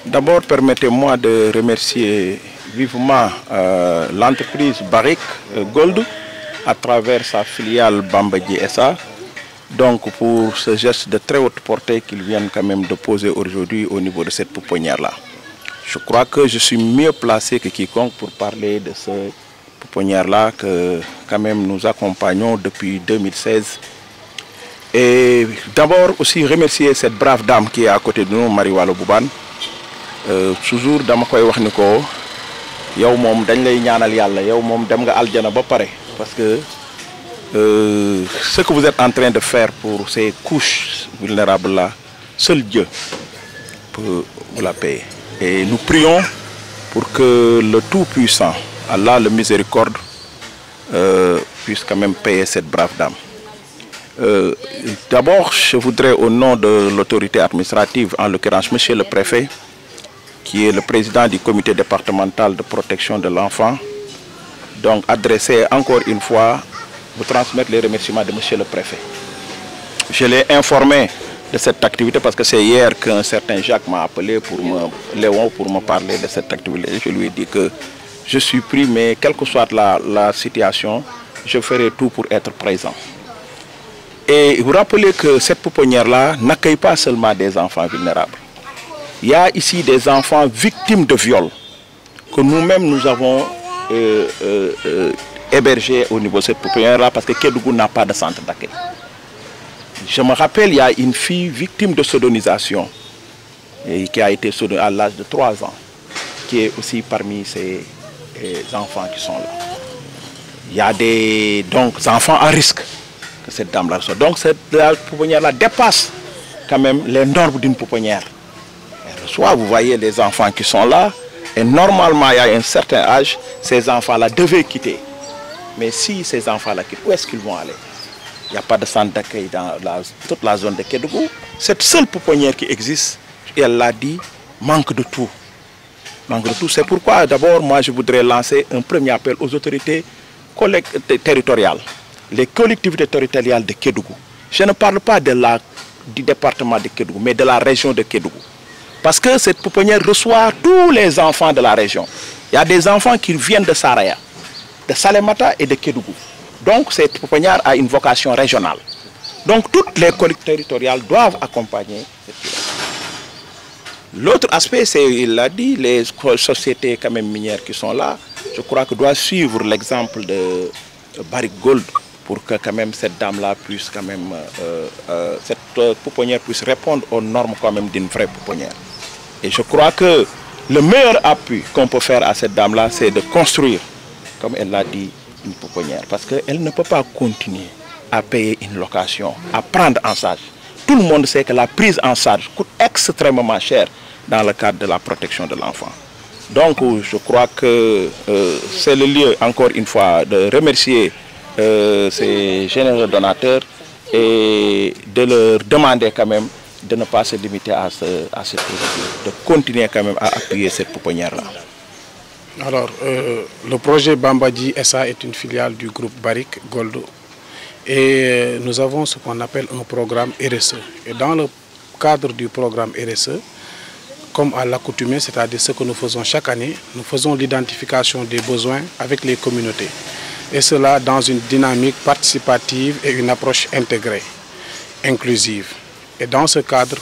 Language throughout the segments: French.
D'abord, permettez-moi de remercier vivement l'entreprise Barrick Gold à travers sa filiale Bambadji SA, donc pour ce geste de très haute portée qu'ils viennent quand même de poser aujourd'hui au niveau de cette pouponnière-là. Je crois que je suis mieux placé que quiconque pour parler de ce pouponnière-là que quand même nous accompagnons depuis 2016. Et d'abord aussi remercier cette brave dame qui est à côté de nous, Marie Wallo Boubane. Toujours dama koy wax ni ko yow mom dañ lay ñaanal yalla yow mom dem nga aljana ba paré parce que ce que vous êtes en train de faire pour ces couches vulnérables là, seul Dieu peut vous la payer. Et nous prions pour que le Tout-Puissant, Allah le Miséricorde, puisse quand même payer cette brave dame. D'abord, je voudrais au nom de l'autorité administrative, en l'occurrence Monsieur le Préfet, qui est le président du comité départemental de protection de l'enfant, donc adresser encore une fois, vous transmettre les remerciements de Monsieur le Préfet. Je l'ai informé de cette activité parce que c'est hier qu'un certain Jacques m'a appelé pour me parler de cette activité. Je lui ai dit que je suis pris, mais quelle que soit la situation, je ferai tout pour être présent. Et vous rappelez que cette pouponnière-là n'accueille pas seulement des enfants vulnérables. Il y a ici des enfants victimes de viol que nous-mêmes nous avons hébergés au niveau de cette pouponnière-là parce que Kédougou n'a pas de centre d'accueil. Je me rappelle, il y a une fille victime de sodomisation et qui a été sodomisée à l'âge de 3 ans, qui est aussi parmi ces enfants qui sont là. Il y a des enfants à risque que cette dame-là reçoit. Donc cette pouponnière-là dépasse quand même les normes d'une pouponnière. Soit vous voyez les enfants qui sont là, et normalement, il y a un certain âge, ces enfants-là devaient quitter. Mais si ces enfants-là quittent, où est-ce qu'ils vont aller? Il n'y a pas de centre d'accueil dans toute la zone de Kédougou. Cette seule pouponnière qui existe, et elle l'a dit, manque de tout. Manque de tout. C'est pourquoi, d'abord, moi, je voudrais lancer un premier appel aux autorités territoriales, les collectivités territoriales de Kédougou. Je ne parle pas du département de Kédougou, mais de la région de Kédougou. Parce que cette pouponnière reçoit tous les enfants de la région. Il y a des enfants qui viennent de Saraya, de Salémata et de Kédougou. Donc cette pouponnière a une vocation régionale. Donc toutes les collectivités territoriales doivent accompagner cette population. L'autre aspect, c'est, il l'a dit, les sociétés quand même minières qui sont là, je crois que doivent suivre l'exemple de Barrick Gold pour que quand même cette dame-là puisse quand même, cette pouponnière puisse répondre aux normes quand même d'une vraie pouponnière. Et je crois que le meilleur appui qu'on peut faire à cette dame-là, c'est de construire, comme elle l'a dit, une pouponnière. Parce qu'elle ne peut pas continuer à payer une location, à prendre en charge. Tout le monde sait que la prise en charge coûte extrêmement cher dans le cadre de la protection de l'enfant. Donc je crois que c'est le lieu, encore une fois, de remercier ces généreux donateurs et de leur demander quand même de ne pas se limiter à cette de continuer quand même à appuyer cette pouponnière-là. Alors, le projet Bambadji SA est une filiale du groupe Barrick Gold et nous avons ce qu'on appelle un programme RSE. Et dans le cadre du programme RSE, comme à l'accoutumée, c'est-à-dire ce que nous faisons chaque année, nous faisons l'identification des besoins avec les communautés. Et cela dans une dynamique participative et une approche intégrée, inclusive. Et dans ce cadre,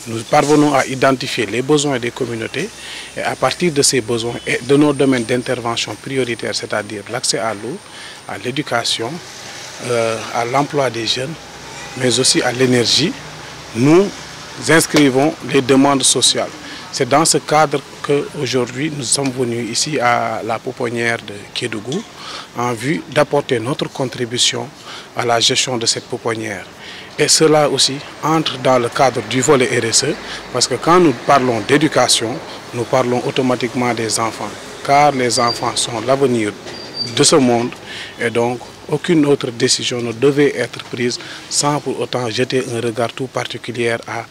nous parvenons à identifier les besoins des communautés et à partir de ces besoins et de nos domaines d'intervention prioritaires, c'est-à-dire l'accès à l'eau, à l'éducation, à l'emploi des jeunes, mais aussi à l'énergie, nous inscrivons les demandes sociales. C'est dans ce cadre qu'aujourd'hui nous sommes venus ici à la pouponnière de Kédougou en vue d'apporter notre contribution à la gestion de cette pouponnière. Et cela aussi entre dans le cadre du volet RSE, parce que quand nous parlons d'éducation, nous parlons automatiquement des enfants, car les enfants sont l'avenir de ce monde et donc aucune autre décision ne devait être prise sans pour autant jeter un regard tout particulier à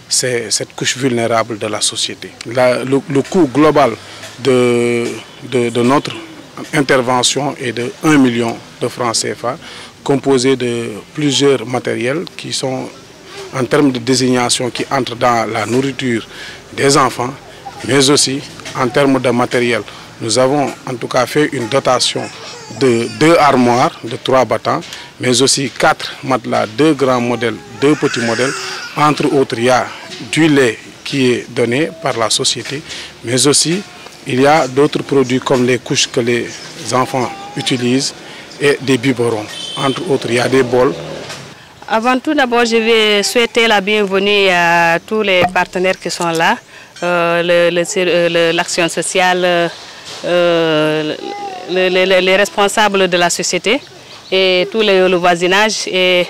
cette couche vulnérable de la société. Le coût global de notre intervention est de 1 million de francs CFA, composé de plusieurs matériels qui sont en termes de désignation qui entrent dans la nourriture des enfants, mais aussi en termes de matériel. Nous avons en tout cas fait une dotation de 2 armoires, de 3 battants, mais aussi 4 matelas, 2 grands modèles, 2 petits modèles. Entre autres, il y a du lait qui est donné par la société, mais aussi il y a d'autres produits comme les couches que les enfants utilisent et des biberons. Entre autres, il y a des bols. Avant tout, d'abord, je vais souhaiter la bienvenue à tous les partenaires qui sont là, l'action sociale, les responsables de la société et tout le voisinage et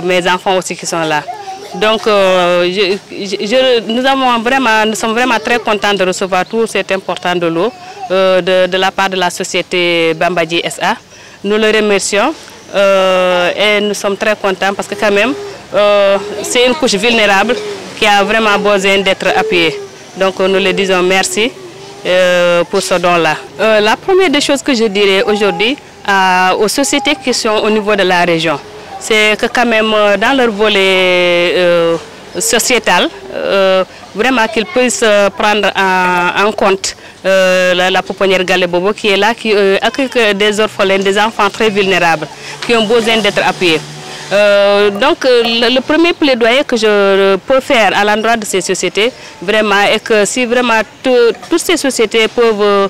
mes enfants aussi qui sont là. Donc, nous sommes vraiment très contents de recevoir tout cet important de l'eau de la part de la société Bambadji SA. Nous le remercions et nous sommes très contents parce que quand même, c'est une couche vulnérable qui a vraiment besoin d'être appuyée. Donc, nous le disons merci pour ce don-là. La première des choses que je dirais aujourd'hui aux sociétés qui sont au niveau de la région, c'est que quand même dans leur volet sociétal, vraiment qu'ils puissent prendre en compte la pouponnière Galle Bobo qui est là, qui accueille des orphelins, des enfants très vulnérables, qui ont besoin d'être appuyés. Donc le premier plaidoyer que je peux faire à l'endroit de ces sociétés, vraiment, est que si vraiment toutes ces sociétés peuvent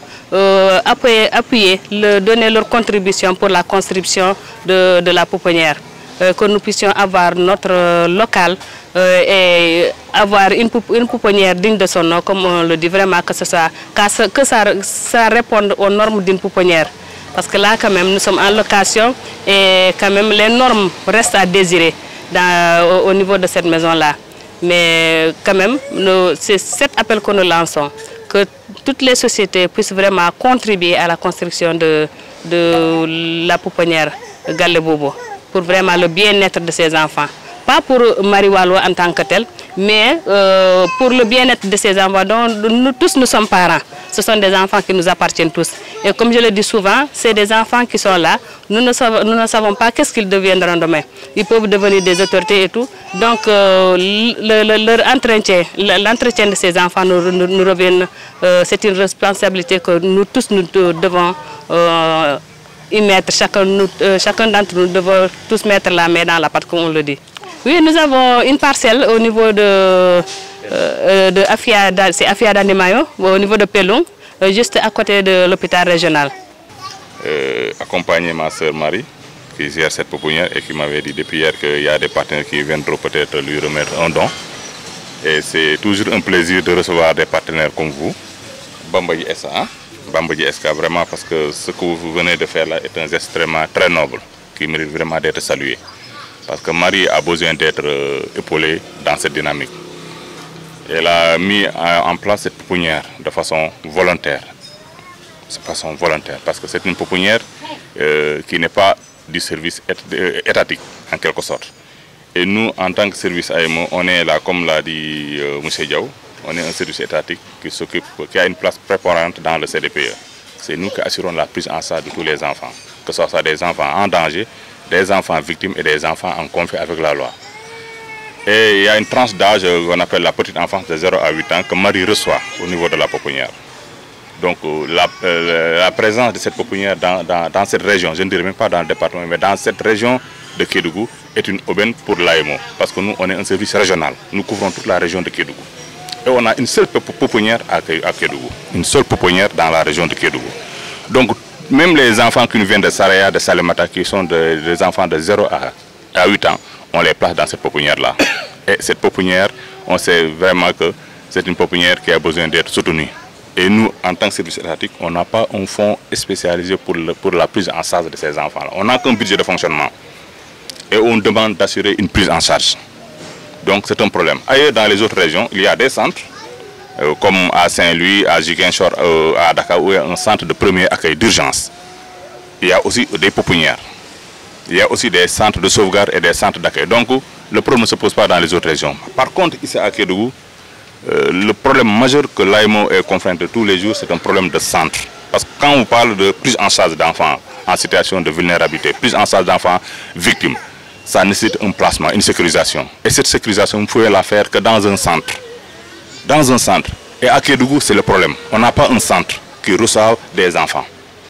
appuyer, donner leur contribution pour la construction de la pouponnière, que nous puissions avoir notre local et avoir une pouponnière digne de son nom, comme on le dit, vraiment que ça réponde aux normes d'une pouponnière. Parce que là, quand même, nous sommes en location et quand même, les normes restent à désirer au niveau de cette maison-là. Mais quand même, c'est cet appel que nous lançons, que toutes les sociétés puissent vraiment contribuer à la construction de la pouponnière Galle Bobo, pour vraiment le bien-être de ces enfants. Pas pour Marie Wallo en tant que tel, mais pour le bien-être de ces enfants dont nous tous nous sommes parents. Ce sont des enfants qui nous appartiennent tous. Et comme je le dis souvent, c'est des enfants qui sont là. Nous ne savons pas qu'est-ce qu'ils deviendront demain. Ils peuvent devenir des autorités et tout. Donc l'entretien de ces enfants nous revient. C'est une responsabilité que nous tous nous devons y mettre. Chacun d'entre nous devons tous mettre la main dans la pâte, comme on le dit. Oui, nous avons une parcelle au niveau de Afia d'Andemayo, au niveau de Pelung, juste à côté de l'hôpital régional. Accompagner ma soeur Marie, qui gère cette pouponnière et qui m'avait dit depuis hier qu'il y a des partenaires qui viendront peut-être lui remettre un don. Et c'est toujours un plaisir de recevoir des partenaires comme vous, Bambadji SA. Bambadji SA, vraiment, parce que ce que vous venez de faire là est un geste vraiment très noble, qui mérite vraiment d'être salué. Parce que Marie a besoin d'être épaulée dans cette dynamique. Elle a mis en place cette pouponnière de façon volontaire. Parce que c'est une pouponnière qui n'est pas du service étatique, en quelque sorte. Et nous, en tant que service AMO, on est là, comme l'a dit M. Diaw, on est un service étatique qui a une place prépondérante dans le CDPE. C'est nous qui assurons la prise en charge de tous les enfants, que ce soit des enfants en danger, des enfants victimes et des enfants en conflit avec la loi. Et il y a une tranche d'âge qu'on appelle la petite enfance de 0 à 8 ans que Marie reçoit au niveau de la pouponnière. Donc la présence de cette pouponnière dans cette région, je ne dirais même pas dans le département, mais dans cette région de Kédougou est une aubaine pour l'AMO. Parce que nous, on est un service régional. Nous couvrons toute la région de Kédougou. Et on a une seule pouponnière à Kédougou. Une seule pouponnière dans la région de Kédougou. Donc même les enfants qui nous viennent de Saraya, de Salemata, qui sont des enfants de 0 à 8 ans, on les place dans cette pouponnière-là. Et cette pouponnière, on sait vraiment que c'est une pouponnière qui a besoin d'être soutenue. Et nous, en tant que service étatique, on n'a pas un fonds spécialisé pour la prise en charge de ces enfants-là. On n'a qu'un budget de fonctionnement. Et on demande d'assurer une prise en charge. Donc c'est un problème. Ailleurs, dans les autres régions, il y a des centres, comme à Saint-Louis, à Ziguinchor, à Dakar, où il y a un centre de premier accueil d'urgence. Il y a aussi des pouponnières. Il y a aussi des centres de sauvegarde et des centres d'accueil. Donc le problème ne se pose pas dans les autres régions. Par contre, ici à Kédougou, le problème majeur que l'AMO est confronté tous les jours, c'est un problème de centre. Parce que quand on parle de prise en charge d'enfants en situation de vulnérabilité, prise en charge d'enfants victimes, ça nécessite un placement, une sécurisation. Et cette sécurisation, vous ne pouvez la faire que dans un centre. dans un centre. Et à Kédougou, c'est le problème. On n'a pas un centre qui reçoit des enfants.